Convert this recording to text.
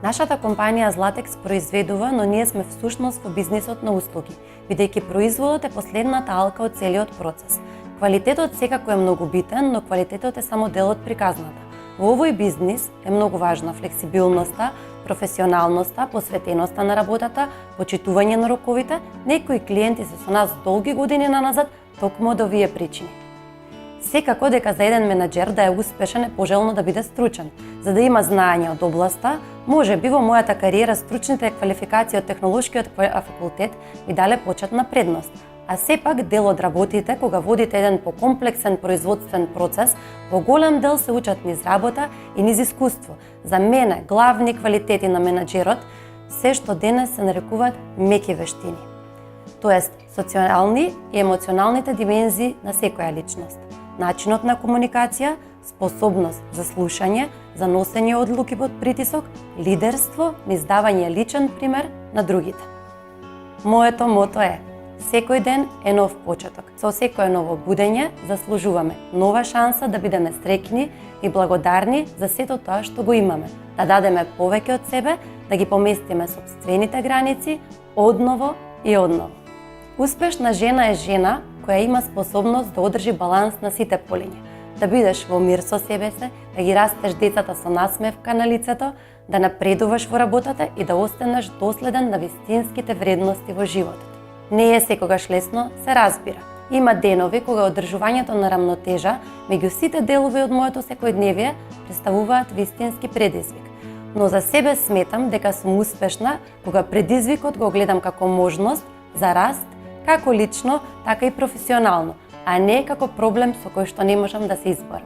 Нашата компанија Zlatex произведува, но ние сме всушност во бизнисот на услуги, бидејќи производот е последната алка од целиот процес. Квалитетот секако е многу битен, но квалитетот е само дел од приказната. Во овој бизнис е многу важна флексибилноста, професионалноста, посветеноста на работата, почитување на роковите. Некои клиенти се со нас долги години наназад токму од овие причини. Секако дека за еден менаџер да е успешен е пожелно да биде стручен. За да има знаење од областа, може би во мојата кариера стручните квалификации од технолошкиот факултет ми дале почетна предност. А сепак дел од работите кога водите еден покомплексен производствен процес, во голем дел се учат низ работа и низ искуство. За мене главни квалитети на менаџерот се што денес се нарекуваат меки вештини. Тоест социјални и емоционалните димензии на секоја личност. Начинот на комуникација, способност за слушање, за носење одлуки под притисок, лидерство, низ давање личен пример на другите. Моето мото е: секој ден е нов почеток. Со секое ново будење заслужуваме нова шанса да бидеме среќни и благодарни за сето тоа што го имаме, да дадеме повеќе од себе, да ги поместиме сопствените граници одново и одново. Успешна жена е жена која има способност да одржи баланс на сите полиња, да бидеш во мир со себе се, да ги растеш децата со насмевка на лицето, да напредуваш во работата и да останеш доследен на вистинските вредности во животот. Не е секогаш лесно, се разбира. Има денови кога одржувањето на рамнотежа меѓу сите делови од моето секојдневие представуваат вистински предизвик. Но за себе сметам дека сум успешна кога предизвикот го гледам како можност за раст, како лично, така и професионално, а не како проблем со кој што не можам да се изборам.